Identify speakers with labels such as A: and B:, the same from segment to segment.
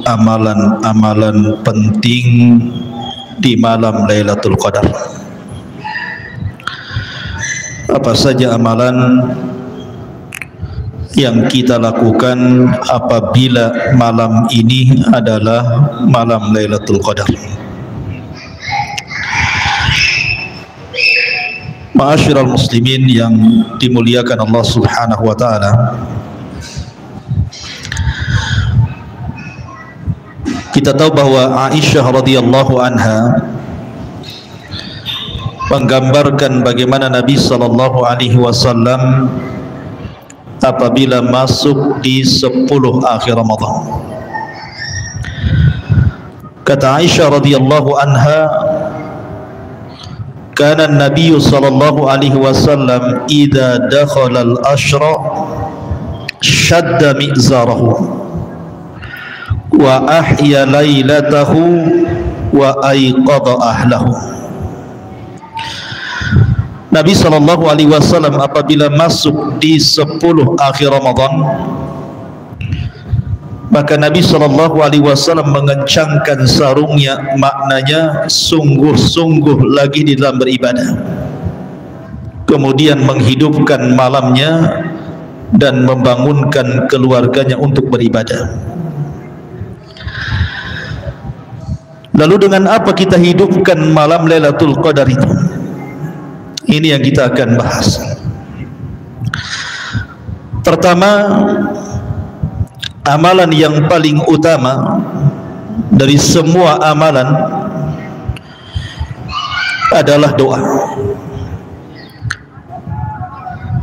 A: amalan-amalan penting di malam Lailatul Qadar. Apa saja amalan yang kita lakukan apabila malam ini adalah malam Lailatul Qadar? Ma'asyiral muslimin yang dimuliakan Allah Subhanahu wa taala, kita tahu bahwa Aisyah radhiyallahu anha menggambarkan bagaimana Nabi sallallahu alaihi wasallam apabila masuk di 10 akhir Ramadan. Kata Aisyah radhiyallahu anha, kana Nabi sallallahu alaihi wasallam idza dakhala al-ashra shadda mi'zarahu wa ahya lailatahu wa ayqadha ahlahu. Nabi sallallahu alaihi wasallam apabila masuk di 10 akhir Ramadan, maka Nabi sallallahu alaihi wasallam mengencangkan sarungnya, maknanya sungguh-sungguh lagi di dalam beribadah. Kemudian menghidupkan malamnya dan membangunkan keluarganya untuk beribadah. Lalu dengan apa kita hidupkan malam Lailatul Qadar itu? Ini yang kita akan bahas. Pertama, amalan yang paling utama dari semua amalan adalah doa.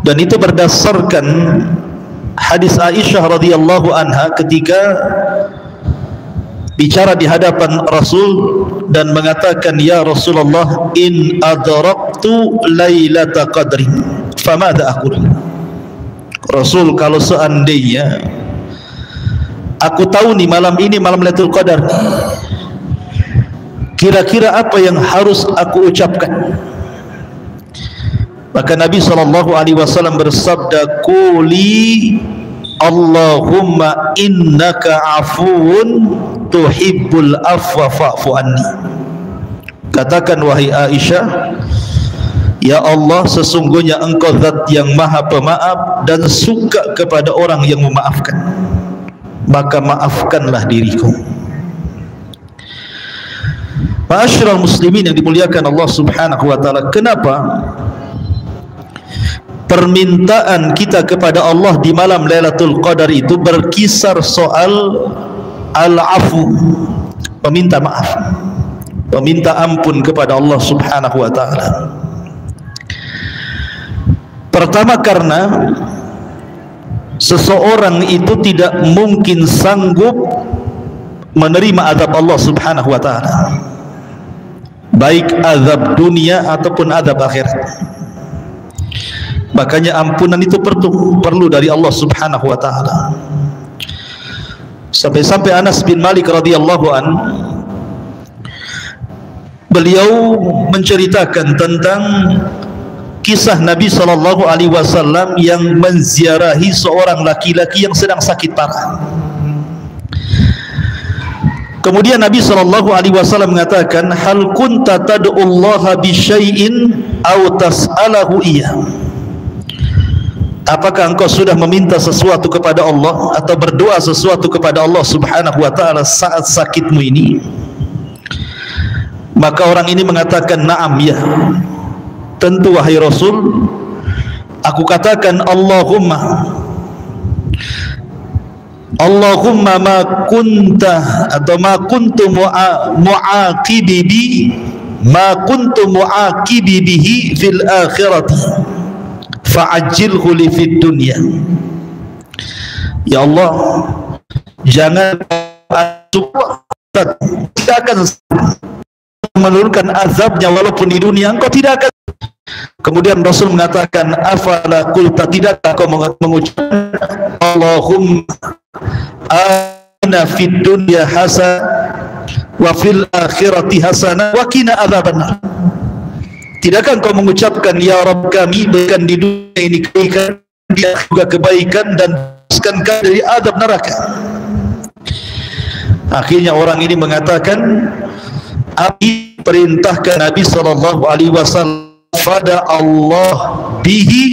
A: Dan itu berdasarkan hadis Aisyah radhiyallahu anha ketika bicara di hadapan Rasul dan mengatakan, ya Rasulullah, in adraktu lailata qadri famada aqul. Rasul, kalau seandainya aku tahu nih malam ini malam Lailatul Qadar, kira-kira apa yang harus aku ucapkan? Maka Nabi SAW bersabda, quli Allahumma innaka afuun tuhibbul afwa fa'fu anni. Katakan wahai Aisyah, ya Allah, sesungguhnya engkau zat yang maha pemaaf dan suka kepada orang yang memaafkan, maka maafkanlah diriku. Ma'asyiral muslimin yang dimuliakan Allah Subhanahu wa taala, kenapa permintaan kita kepada Allah di malam Lailatul Qadar itu berkisar soal al-afu, meminta maaf, meminta ampun kepada Allah Subhanahu wa taala? Pertama, karena seseorang itu tidak mungkin sanggup menerima azab Allah Subhanahu wa taala, baik azab dunia ataupun azab akhirat. Makanya ampunan itu perlu dari Allah Subhanahu wa taala. Sampai-sampai Anas bin Malik radhiyallahu an, beliau menceritakan tentang kisah Nabi sallallahu alaihi wasallam yang menziarahi seorang laki-laki yang sedang sakit parah. Kemudian Nabi sallallahu alaihi wasallam mengatakan, hal kunta tad'ullaha bi syai'in aw tas'alahu iyyah. Apakah engkau sudah meminta sesuatu kepada Allah atau berdoa sesuatu kepada Allah Subhanahu wa taala saat sakitmu ini? Maka orang ini mengatakan, na'am, ya, tentu wahai Rasul, aku katakan Allahumma ma kunta atau ma kuntu mu'aqibi bi ma kuntu mu'aqibi bihi fil akhirati fa'ajjilhu li fid dunya. Ya Allah, jangan tidak akan menurunkan azabnya walaupun di dunia engkau tidak akan. Kemudian Rasul mengatakan, afala qulta, tidakkah kau mengucapkan Allahumma atina fid dunya hasanah wa fil akhirati hasanah wa qina adzabannar. Tidakkah engkau mengucapkan, ya Rabb kami, berikan di dunia ini kebaikan, di akhirat juga kebaikan, dan bebaskan kami dari azab neraka? Akhirnya orang ini mengatakan, Abi perintahkan Nabi SAW, fada Allah bihi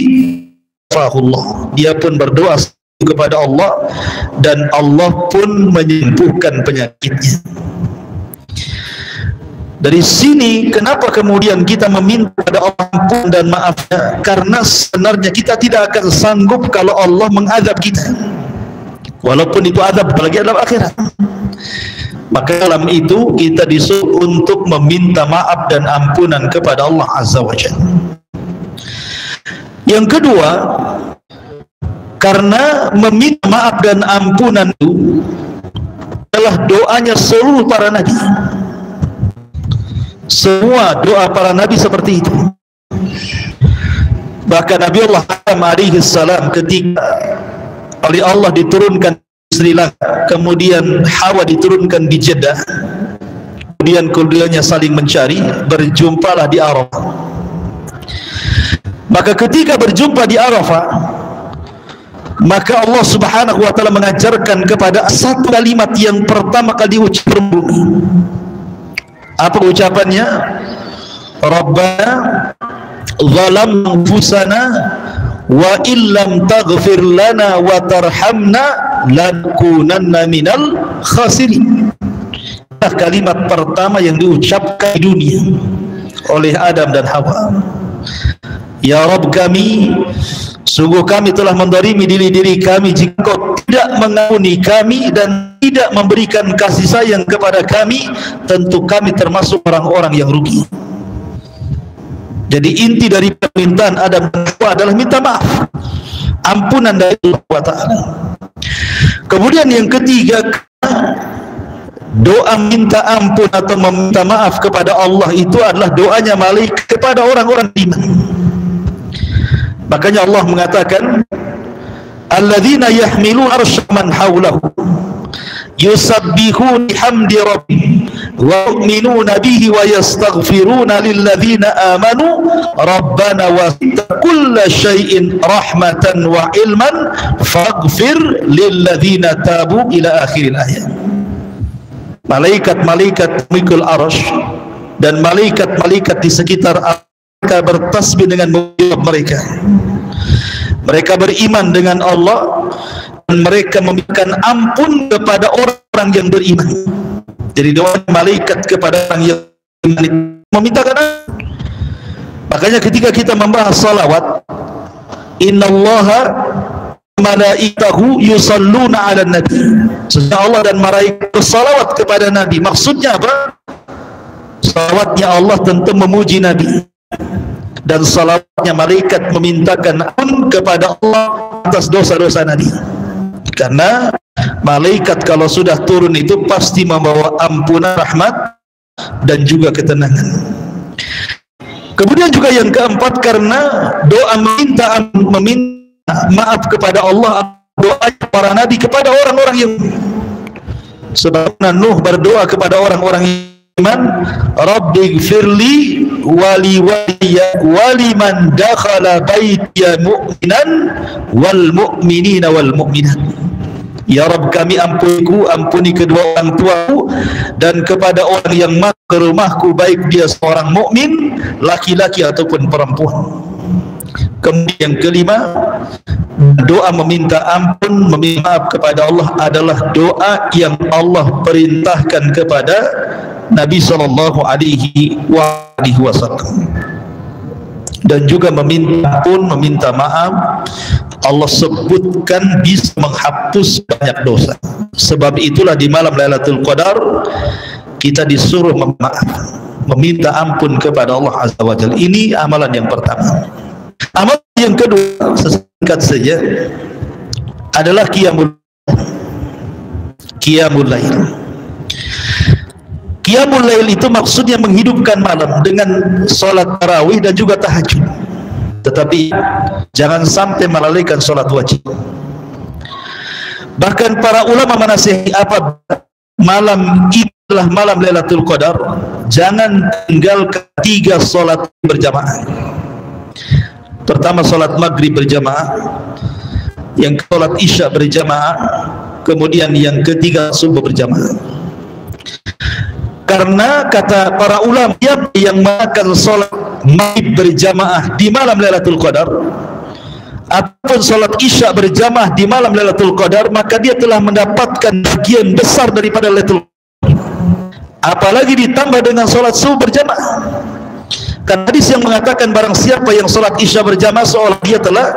A: fahullah. Dia pun berdoa kepada Allah dan Allah pun menyembuhkan penyakitnya. Dari sini kenapa kemudian kita meminta kepada Allah ampun dan maafnya? Karena sebenarnya kita tidak akan sanggup kalau Allah mengadab kita, walaupun itu adab, apalagi adab akhirat. Maka dalam itu kita disuruh untuk meminta maaf dan ampunan kepada Allah Azza wa Jalla. Yang kedua, karena meminta maaf dan ampunan itu adalah doanya seluruh para nabi. Semua doa para nabi seperti itu. Bahkan Nabi Allah Adam alaihi salam ketika oleh Allah diturunkan di Sri Lanka, kemudian Hawa diturunkan di Jeddah, kemudian keduanya saling mencari, berjumpalah di Arafah. Maka ketika berjumpa di Arafah, maka Allah Subhanahu wa taala mengajarkan kepada satu kalimat yang pertama kali diucapkan. Apa ucapannya? Rabbana zalamna anfusana wa illam taghfir lana wa tarhamna lanakunanna minal khasirin. Kalimat pertama yang diucapkan di dunia oleh Adam dan Hawa. Ya Rabb kami, sungguh kami telah mendolimi diri kami jika Engkau tidak mengampuni kami dan tidak memberikan kasih sayang kepada kami, tentu kami termasuk orang-orang yang rugi. Jadi inti dari permintaan Adam dan Hawa adalah minta maaf, ampunan dari Allah Ta'ala. Kemudian yang ketiga, doa minta ampun atau meminta maaf kepada Allah itu adalah doanya malaikat kepada orang-orang iman. Makanya Allah mengatakan, alladzina yahmiluna arsy man hawlahu yusabbihuna bihamdi rabbihim wa yu'minuna bihi wa yastaghfiruna lilladzina amanu rabbana wasi'ta kulla syai'in rahmatan wa ilman faghfir lilladzina tabu ila akhiril ayat. Malaikat-malaikat mikul arsy dan malaikat-malaikat di sekitar mereka bertasbih dengan mengucap mereka. Mereka beriman dengan Allah dan mereka memberikan ampun kepada orang yang beriman. Jadi doa malaikat kepada orang yang beriman memintakan ampun. Makanya ketika kita membahas salawat, innallaha malaikatahu yusalluna 'alan nabi. Sesungguhnya Allah dan malaikat bersalawat kepada Nabi. Maksudnya apa? Salawatnya Allah tentu memuji Nabi, dan salawatnya malaikat memintakan ampun kepada Allah atas dosa-dosa Nabi. Karena malaikat kalau sudah turun itu pasti membawa ampunan, rahmat dan juga ketenangan. Kemudian juga yang keempat, karena doa meminta maaf kepada Allah, doa para nabi kepada orang-orang yang, sebabnya Nuh berdoa kepada orang-orang iman, Rabbighfirli wali waliman dakhala baitiya mu'minan wal mu'minina wal mu'minat. Ya Rabb kami, ampuni kedua orang tuaku dan kepada orang yang masuk ke rumahku, baik dia seorang mukmin laki-laki ataupun perempuan. Kemudian yang kelima, doa meminta ampun, meminta maaf kepada Allah adalah doa yang Allah perintahkan kepada Nabi sallallahu alaihi wasallam. Dan juga meminta ampun, meminta maaf, Allah sebutkan bisa menghapus banyak dosa. Sebab itulah di malam Lailatul Qadar kita disuruh memaaf, meminta ampun kepada Allah Azza wa Jalla. Ini amalan yang pertama. Amalan yang kedua, sesingkat saja, adalah qiyamul lail. Qiyamul lail itu maksudnya menghidupkan malam dengan sholat tarawih dan juga tahajud. Tetapi jangan sampai melalaikan sholat wajib. Bahkan para ulama menasihati, apa malam itulah malam Lailatul Qadar, jangan tinggalkan 3 sholat berjamaah. Pertama sholat maghrib berjamaah, yang sholat isya berjamaah, kemudian yang ketiga subuh berjamaah. Karena kata para ulama, yang melakukan solat maghrib berjamaah di malam Lailatul Qadar ataupun solat isya berjamaah di malam Lailatul Qadar, maka dia telah mendapatkan bagian besar daripada Lailatul Qadar. Apalagi ditambah dengan solat subuh berjamaah. Karena hadis yang mengatakan barang siapa yang solat isya berjamaah seolah dia telah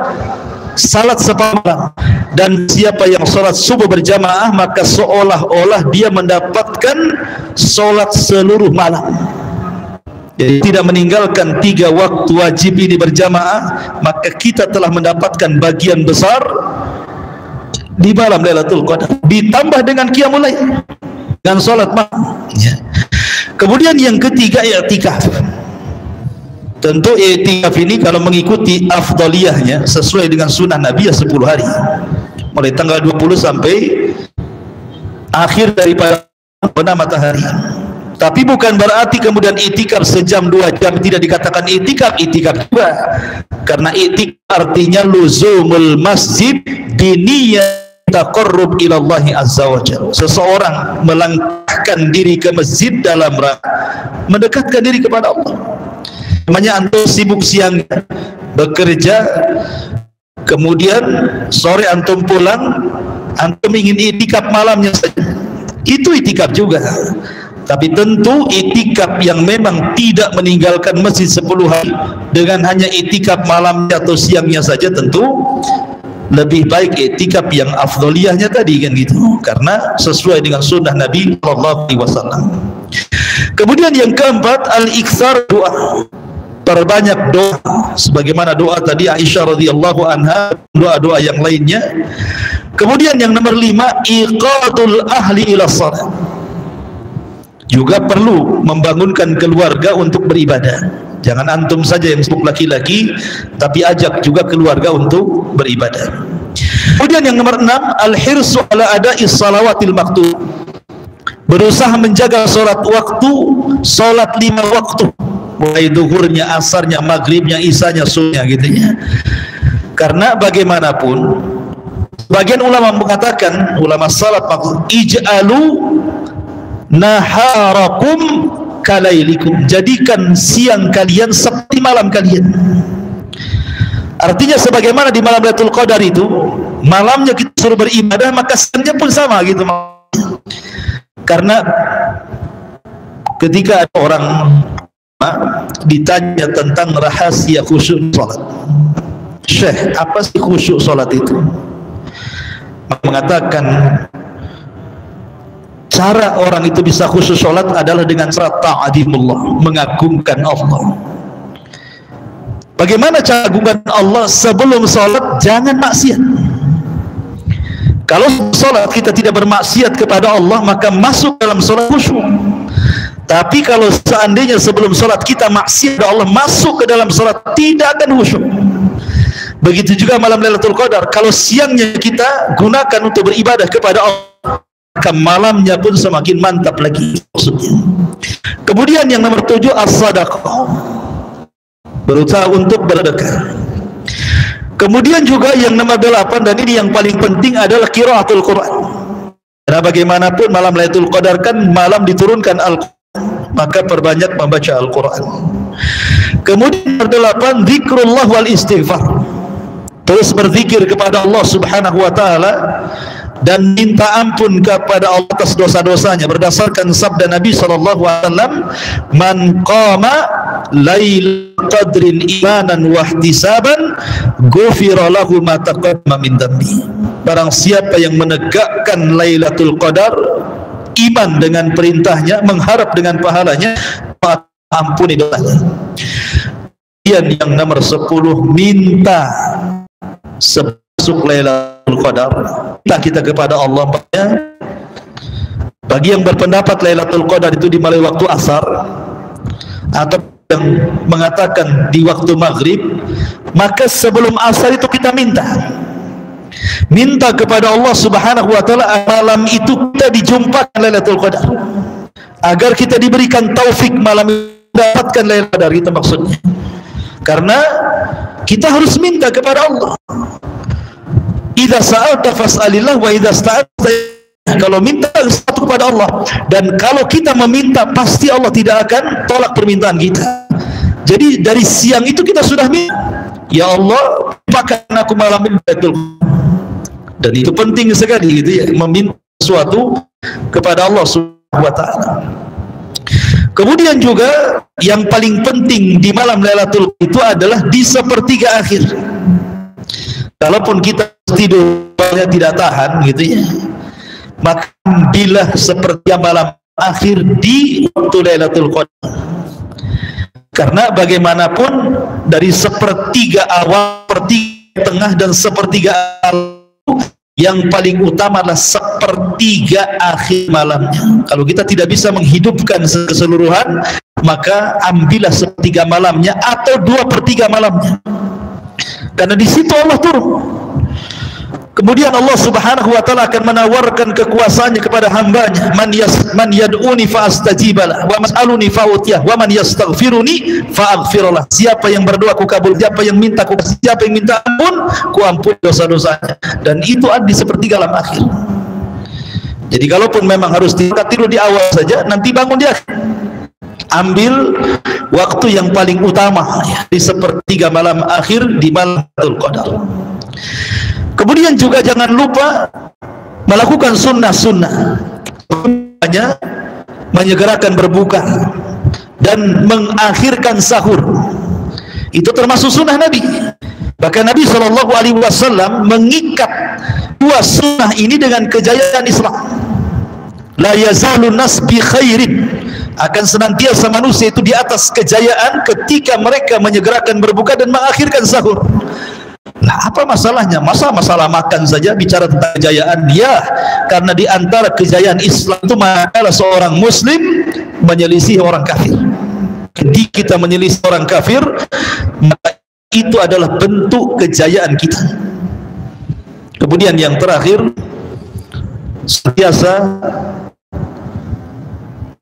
A: salat separuh, dan siapa yang solat subuh berjamaah maka seolah-olah dia mendapatkan solat seluruh malam. Jadi tidak meninggalkan 3 waktu wajib ini berjamaah, maka kita telah mendapatkan bagian besar di malam Lailatul Qadar, ditambah dengan qiyamul lail dan solat malam. Kemudian yang ketiga, i'tikaf. Tentu i'tikaf ini kalau mengikuti afdaliyahnya sesuai dengan sunnah Nabi 10 hari, mulai tanggal 20 sampai akhir daripada matahari. Tapi bukan berarti kemudian i'tikaf sejam 2 jam tidak dikatakan i'tikaf. I'tikaf juga, karena i'tikaf artinya luzumul masjid biniyat taqarrub ila Allah azza wa jalla. Seseorang melangkahkan diri ke masjid dalam rangka mendekatkan diri kepada Allah. Namanya antum sibuk siang bekerja, kemudian sore antum pulang, antum ingin i'tikaf malamnya saja, itu i'tikaf juga. Tapi tentu i'tikaf yang memang tidak meninggalkan masjid 10 hari dengan hanya i'tikaf malamnya atau siangnya saja, tentu lebih baik i'tikaf yang afdoliyahnya tadi, kan gitu, karena sesuai dengan sunnah Nabi SAW. Kemudian yang keempat, al-iksar doa. Perbanyak doa, sebagaimana doa tadi Aisyah radhiyallahu anha, doa-doa yang lainnya. Kemudian yang nomor 5, iqatul ahli ila shalah. Juga perlu membangunkan keluarga untuk beribadah. Jangan antum saja yang sibuk laki-laki, tapi ajak juga keluarga untuk beribadah. Kemudian yang nomor 6, al-hirsu ala ada'is salawatil maktub. Berusaha menjaga salat waktu, salat 5 waktu, mulai duhurnya, asarnya, maghribnya, isanya, subuhnya, gitu ya. Karena bagaimanapun bagian ulama mengatakan, ulama salaf, ij'alu naharakum kalailikum, jadikan siang kalian seperti malam kalian. Artinya sebagaimana di malam Lailatul Qadar itu malamnya kita suruh beribadah, maka siangnya pun sama gitu. Karena ketika ada orang ditanya tentang rahasia khusyuk salat, Syekh, apa sih khusyuk salat itu? Mengatakan cara orang itu bisa khusyuk salat adalah dengan cara ta'zimullah, mengagungkan Allah. Bagaimana cara mengagungkan Allah? Sebelum salat jangan maksiat. Kalau salat kita tidak bermaksiat kepada Allah, maka masuk dalam salat khusyuk. Tapi kalau seandainya sebelum salat kita maksiat kepada Allah, masuk ke dalam salat tidak akan khusyuk. Begitu juga malam Lailatul Qadar, kalau siangnya kita gunakan untuk beribadah kepada Allah, maka malamnya pun semakin mantap lagi maksudnya. Kemudian yang nomor 7, as-sadaqah. Berusaha untuk bersedekah. Kemudian juga yang nomor 8, dan ini yang paling penting, adalah qiraatul Quran. Karena bagaimanapun malam Lailatul Qadar kan malam diturunkan Al-Quran, maka perbanyak membaca Al-Quran. Kemudian nomor 8, zikrullah wal istighfar. Terus berzikir kepada Allah Subhanahu wa taala dan minta ampun kepada Allah atas dosa-dosanya, berdasarkan sabda Nabi SAW, man qama lail qadrin imanan wa ihtisaban ghufira lahu ma taqaddama min dhanbi. Barang siapa yang menegakkan Lailatul Qadar, iman dengan perintahnya, mengharap dengan pahalanya, maka ampuni dosanya. Yang nomor 10, minta sebelum Lailatul Qadar, minta kita kepada Allah. Bagi yang berpendapat Lailatul Qadar itu dimulai waktu asar, atau yang mengatakan di waktu maghrib, maka sebelum asar itu kita minta kepada Allah Subhanahu wa taala, malam itu kita dijumpakan Lailatul Qadar, agar kita diberikan taufik malam mendapatkan Lailatul Qadar, itu maksudnya. Karena kita harus minta kepada Allah. Idza sa'alta fas'alillah wa idza sta'anta. dunia. Kalau minta sesuatu kepada Allah, dan kalau kita meminta, pasti Allah tidak akan tolak permintaan kita. Jadi dari siang itu kita sudah minta, ya Allah, pakai aku malam ini. Dan itu penting sekali gitu ya, meminta sesuatu kepada Allah Subhanahu wa taala. Kemudian juga yang paling penting di malam Lailatul Qadar itu adalah di sepertiga akhir. Kalaupun kita tidur tidak tahan gitu ya, maka bila sepertiga malam akhir di waktu Lailatul Qadar. Karena bagaimanapun dari sepertiga awal, sepertiga tengah dan sepertiga awal, yang paling utama adalah sepertiga akhir malamnya. Kalau kita tidak bisa menghidupkan keseluruhan, maka ambillah sepertiga malamnya atau 2/3 malamnya. Karena di situ Allah turun. Kemudian Allah Subhanahu wa taala akan menawarkan kekuasaannya kepada hambanya. Man yad'uni fa astajibalah, wa mas'aluni fa utiyah, wa man yastaghfiruni fa aghfirlah. Siapa yang berdoa ku kabul, siapa yang minta ku kasih, siapa yang minta ampun ku ampuni dosa-dosanya. Dan itu ada di sepertiga malam akhir. Jadi kalaupun memang harus tidur di awal saja, nanti bangun di akhir. Ambil waktu yang paling utama ya, di sepertiga malam akhir di malam Lailatul Qadar. Kemudian juga jangan lupa melakukan sunnah-sunnah, hanya menyegerakan berbuka dan mengakhirkan sahur. Itu termasuk sunnah Nabi. Bahkan Nabi SAW mengikat dua sunnah ini dengan kejayaan Islam. La yazalun nas bi khairin, akan senantiasa manusia itu di atas kejayaan ketika mereka menyegerakan berbuka dan mengakhirkan sahur. Nah, apa masalahnya? Masalah makan saja bicara tentang kejayaan dia, karena di antara kejayaan Islam itu adalah seorang muslim menyelisih orang kafir. Ketika kita menyelisih orang kafir, maka itu adalah bentuk kejayaan kita. Kemudian yang terakhir, senantiasa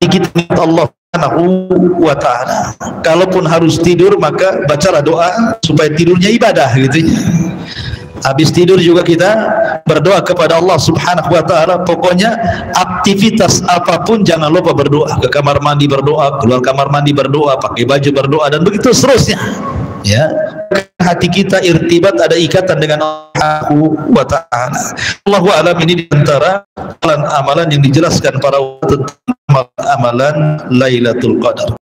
A: kita minta Allah Subhanahu wa ta'ala. Kalaupun harus tidur, maka bacalah doa supaya tidurnya ibadah gitu ya. Habis tidur juga kita berdoa kepada Allah Subhanahu wa ta'ala. Pokoknya aktivitas apapun jangan lupa berdoa. Ke kamar mandi berdoa, keluar kamar mandi berdoa, pakai baju berdoa, dan begitu seterusnya ya. Hati kita irtibat, ada ikatan dengan Allah wa ta'ala. Allahu a'lam. Ini di antara amalan-amalan yang dijelaskan para ulama tentang amalan Lailatul Qadar.